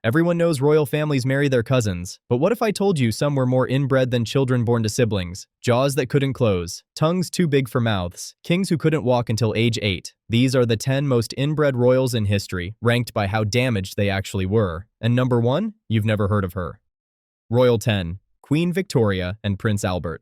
Everyone knows royal families marry their cousins, but what if I told you some were more inbred than children born to siblings? Jaws that couldn't close, tongues too big for mouths, kings who couldn't walk until age 8. These are the 10 most inbred royals in history, ranked by how damaged they actually were. And number 1, you've never heard of her. Royal 10. Queen Victoria and Prince Albert.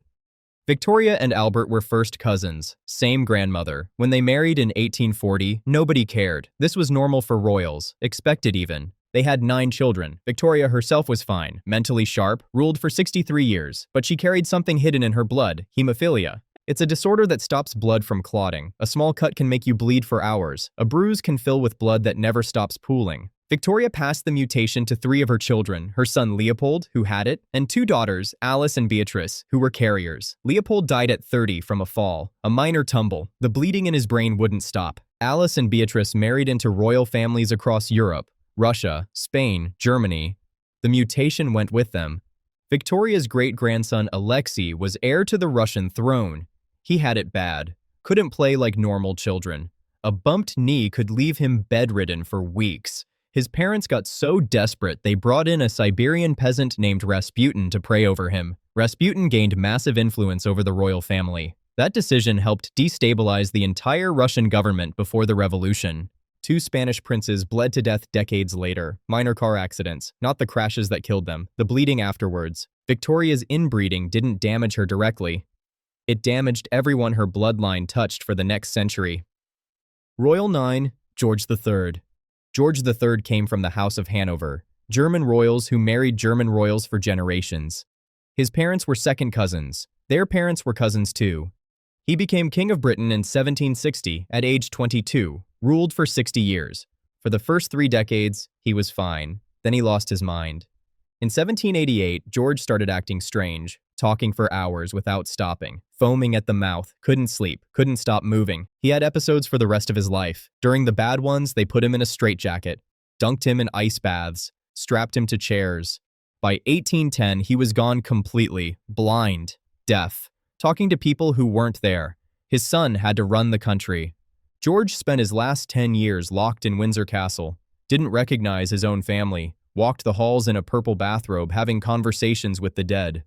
Victoria and Albert were first cousins, same grandmother. When they married in 1840, nobody cared. This was normal for royals, expected even. They had 9 children. Victoria herself was fine, mentally sharp, ruled for 63 years, but she carried something hidden in her blood, hemophilia. It's a disorder that stops blood from clotting. A small cut can make you bleed for hours. A bruise can fill with blood that never stops pooling. Victoria passed the mutation to 3 of her children, her son Leopold, who had it, and 2 daughters, Alice and Beatrice, who were carriers. Leopold died at 30 from a fall, a minor tumble. The bleeding in his brain wouldn't stop. Alice and Beatrice married into royal families across Europe, Russia, Spain, Germany. The mutation went with them. Victoria's great-grandson Alexei was heir to the Russian throne. He had it bad. Couldn't play like normal children. A bumped knee could leave him bedridden for weeks. His parents got so desperate they brought in a Siberian peasant named Rasputin to pray over him. Rasputin gained massive influence over the royal family. That decision helped destabilize the entire Russian government before the revolution. 2 Spanish princes bled to death decades later. Minor car accidents, not the crashes that killed them, the bleeding afterwards. Victoria's inbreeding didn't damage her directly. It damaged everyone her bloodline touched for the next century. Royal 9. George III. George III came from the House of Hanover, German royals who married German royals for generations. His parents were second cousins. Their parents were cousins too. He became King of Britain in 1760 at age 22, ruled for 60 years. For the first 3 decades, he was fine. Then he lost his mind. In 1788, George started acting strange, talking for hours without stopping, foaming at the mouth, couldn't sleep, couldn't stop moving. He had episodes for the rest of his life. During the bad ones, they put him in a straitjacket, dunked him in ice baths, strapped him to chairs. By 1810, he was gone completely, blind, deaf, talking to people who weren't there. His son had to run the country. George spent his last 10 years locked in Windsor Castle, didn't recognize his own family, walked the halls in a purple bathrobe having conversations with the dead.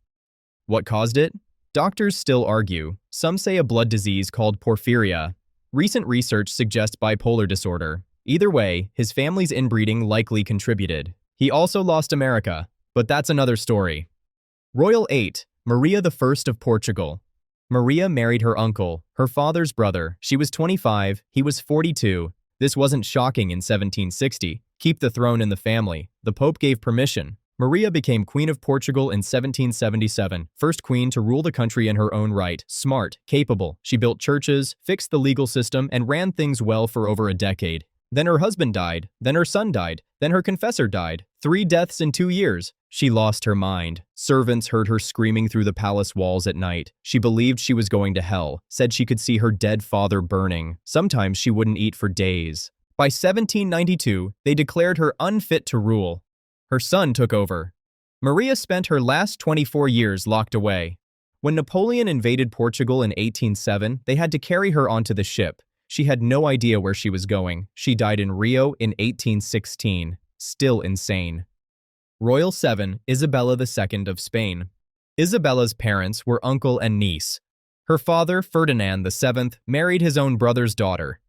What caused it? Doctors still argue. Some say a blood disease called porphyria. Recent research suggests bipolar disorder. Either way, his family's inbreeding likely contributed. He also lost America, but that's another story. Royal 8. Maria I of Portugal. Maria married her uncle, her father's brother. She was 25, he was 42. This wasn't shocking in 1760. Keep the throne in the family. The Pope gave permission. Maria became Queen of Portugal in 1777, first queen to rule the country in her own right. Smart, capable. She built churches, fixed the legal system, and ran things well for over a decade. Then her husband died, then her son died, then her confessor died. 3 deaths in 2 years. She lost her mind. Servants heard her screaming through the palace walls at night. She believed she was going to hell, said she could see her dead father burning. Sometimes she wouldn't eat for days. By 1792, they declared her unfit to rule. Her son took over. Maria spent her last 24 years locked away. When Napoleon invaded Portugal in 1807, they had to carry her onto the ship. She had no idea where she was going. She died in Rio in 1816. Still insane. Royal 7. Isabella II of Spain. Isabella's parents were uncle and niece. Her father, Ferdinand VII, married his own brother's daughter.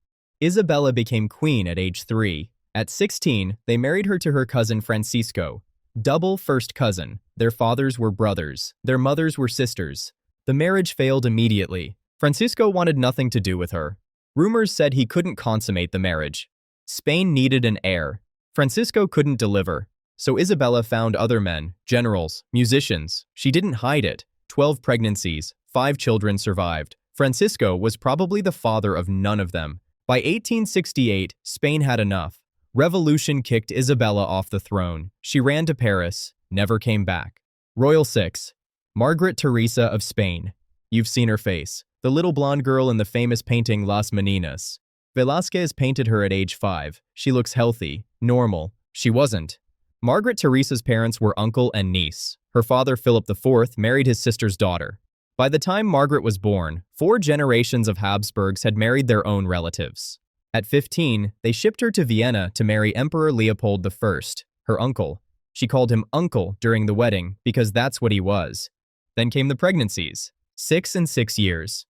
Isabella became queen at age 3. At 16, they married her to her cousin Francisco. Double first cousin. Their fathers were brothers. Their mothers were sisters. The marriage failed immediately. Francisco wanted nothing to do with her. Rumors said he couldn't consummate the marriage. Spain needed an heir. Francisco couldn't deliver. So Isabella found other men, generals, musicians. She didn't hide it. 12 pregnancies, 5 children survived. Francisco was probably the father of none of them. By 1868, Spain had enough. Revolution kicked Isabella off the throne. She ran to Paris, never came back. Royal 6. Margaret Teresa of Spain. You've seen her face. The little blonde girl in the famous painting Las Meninas. Velázquez painted her at age 5. She looks healthy, normal. She wasn't. Margaret Teresa's parents were uncle and niece. Her father, Philip IV, married his sister's daughter. By the time Margaret was born, 4 generations of Habsburgs had married their own relatives. At 15, they shipped her to Vienna to marry Emperor Leopold I. her uncle. She called him uncle during the wedding because that's what he was. Then came the pregnancies. 6 and 6 years.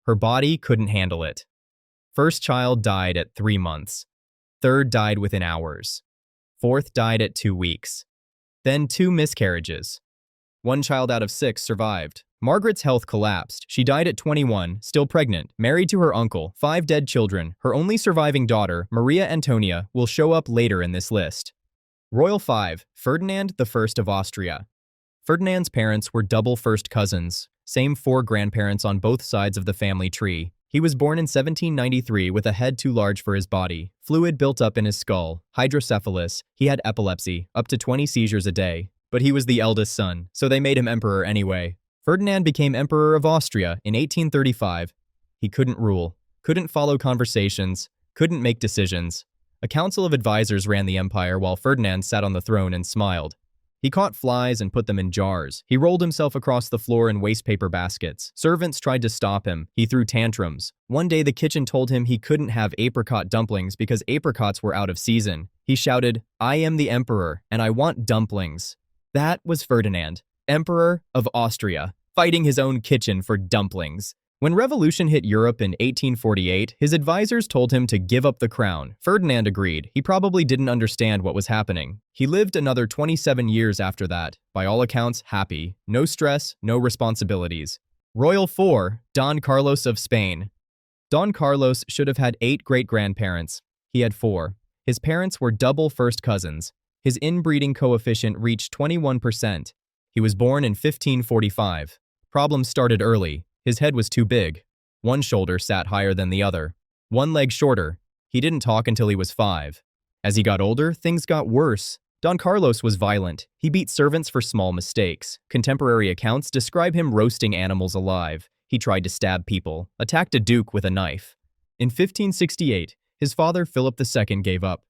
Her body couldn't handle it. First child died at 3 months. Third died within hours. Fourth died at 2 weeks. Then 2 miscarriages. 1 child out of 6 survived. Margaret's health collapsed. She died at 21, still pregnant, married to her uncle, 5 dead children. Her only surviving daughter, Maria Antonia, will show up later in this list. Royal 5, Ferdinand I of Austria. Ferdinand's parents were double first cousins, same 4 grandparents on both sides of the family tree. He was born in 1793 with a head too large for his body, fluid built up in his skull, hydrocephalus, he had epilepsy, up to 20 seizures a day. But he was the eldest son, so they made him emperor anyway. Ferdinand became Emperor of Austria in 1835. He couldn't rule, couldn't follow conversations, couldn't make decisions. A council of advisors ran the empire while Ferdinand sat on the throne and smiled. He caught flies and put them in jars. He rolled himself across the floor in wastepaper baskets. Servants tried to stop him. He threw tantrums. One day the kitchen told him he couldn't have apricot dumplings because apricots were out of season. He shouted, "I am the emperor, and I want dumplings." That was Ferdinand, Emperor of Austria, fighting his own kitchen for dumplings. When revolution hit Europe in 1848, his advisors told him to give up the crown. Ferdinand agreed. He probably didn't understand what was happening. He lived another 27 years after that, by all accounts happy. No stress, no responsibilities. Royal 4, Don Carlos of Spain. Don Carlos should have had 8 great-grandparents. He had 4. His parents were double first cousins. His inbreeding coefficient reached 21%. He was born in 1545. Problems started early. His head was too big. One shoulder sat higher than the other. One leg shorter. He didn't talk until he was 5. As he got older, things got worse. Don Carlos was violent. He beat servants for small mistakes. Contemporary accounts describe him roasting animals alive. He tried to stab people, attacked a duke with a knife. In 1568, his father Philip II gave up.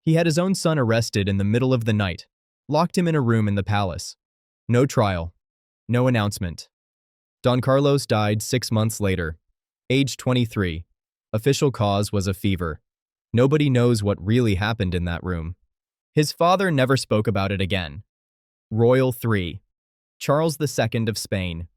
He had his own son arrested in the middle of the night, locked him in a room in the palace. No trial, no announcement. Don Carlos died 6 months later, age 23. Official cause was a fever. Nobody knows what really happened in that room. His father never spoke about it again. Royal 3, Charles II of Spain.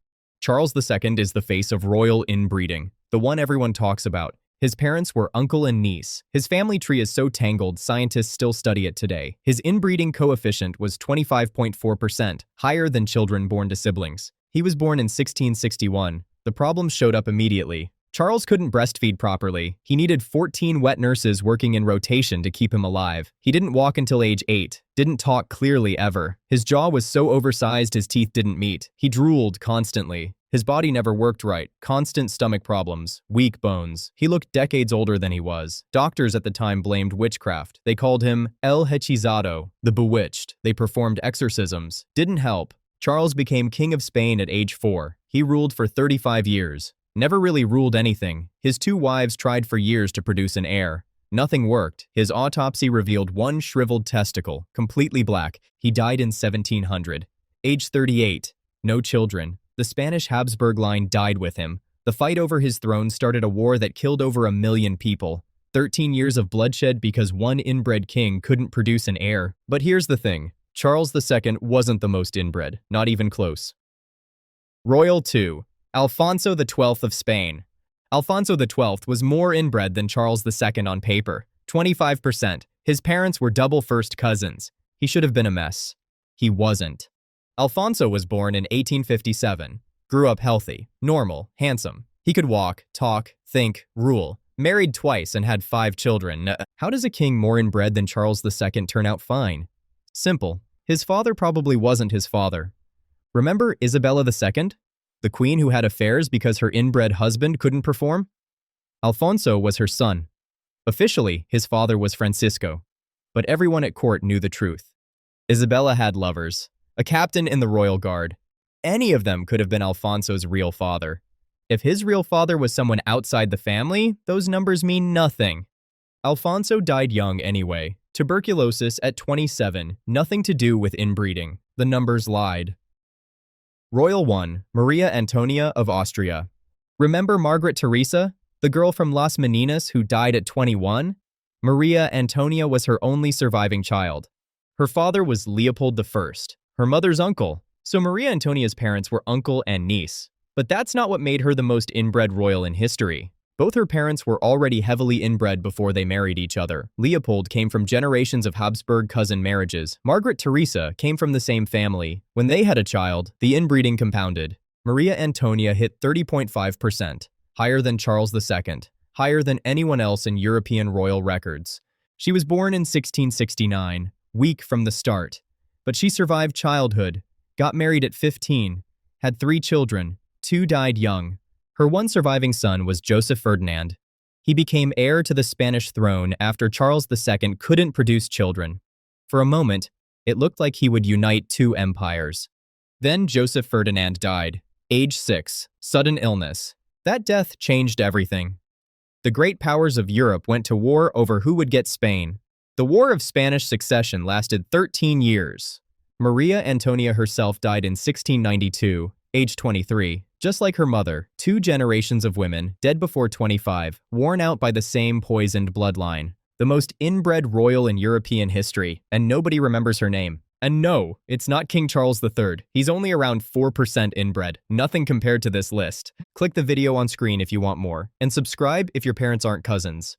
Charles II is the face of royal inbreeding, the one everyone talks about. His parents were uncle and niece. His family tree is so tangled, scientists still study it today. His inbreeding coefficient was 25.4%, higher than children born to siblings. He was born in 1661. The problems showed up immediately. Charles couldn't breastfeed properly. He needed 14 wet nurses working in rotation to keep him alive. He didn't walk until age 8, didn't talk clearly ever. His jaw was so oversized his teeth didn't meet. He drooled constantly. His body never worked right, constant stomach problems, weak bones. He looked decades older than he was. Doctors at the time blamed witchcraft. They called him El Hechizado, the bewitched. They performed exorcisms. Didn't help. Charles became king of Spain at age 4. He ruled for 35 years. Never really ruled anything. His 2 wives tried for years to produce an heir. Nothing worked. His autopsy revealed 1 shriveled testicle, completely black. He died in 1700. Age 38. No children. The Spanish Habsburg line died with him. The fight over his throne started a war that killed over 1 million people. 13 years of bloodshed because one inbred king couldn't produce an heir. But here's the thing. Charles II wasn't the most inbred, not even close. Royal 2, Alfonso XII of Spain. Alfonso XII was more inbred than Charles II on paper, 25%. His parents were double first cousins. He should have been a mess. He wasn't. Alfonso was born in 1857, grew up healthy, normal, handsome. He could walk, talk, think, rule, married twice and had 5 children. How does a king more inbred than Charles II turn out fine? Simple. His father probably wasn't his father. Remember Isabella II? The queen who had affairs because her inbred husband couldn't perform? Alfonso was her son. Officially, his father was Francisco. But everyone at court knew the truth. Isabella had lovers. A captain in the royal guard. Any of them could have been Alfonso's real father. If his real father was someone outside the family, those numbers mean nothing. Alfonso died young anyway. Tuberculosis at 27, nothing to do with inbreeding. The numbers lied. Royal 1, Maria Antonia of Austria. Remember Margaret Teresa, the girl from Las Meninas who died at 21? Maria Antonia was her only surviving child. Her father was Leopold I, her mother's uncle, so Maria Antonia's parents were uncle and niece. But that's not what made her the most inbred royal in history. Both her parents were already heavily inbred before they married each other. Leopold came from generations of Habsburg cousin marriages. Margaret Theresa came from the same family. When they had a child, the inbreeding compounded. Maria Antonia hit 30.5%, higher than Charles II, higher than anyone else in European royal records. She was born in 1669, weak from the start, but she survived childhood, got married at 15, had 3 children, 2 died young. Her one surviving son was Joseph Ferdinand. He became heir to the Spanish throne after Charles II couldn't produce children. For a moment, it looked like he would unite 2 empires. Then Joseph Ferdinand died, age 6, sudden illness. That death changed everything. The great powers of Europe went to war over who would get Spain. The War of Spanish Succession lasted 13 years. Maria Antonia herself died in 1692, age 23. Just like her mother, 2 generations of women, dead before 25, worn out by the same poisoned bloodline. The most inbred royal in European history, and nobody remembers her name. And no, it's not King Charles III. He's only around 4% inbred, nothing compared to this list. Click the video on screen if you want more, and subscribe if your parents aren't cousins.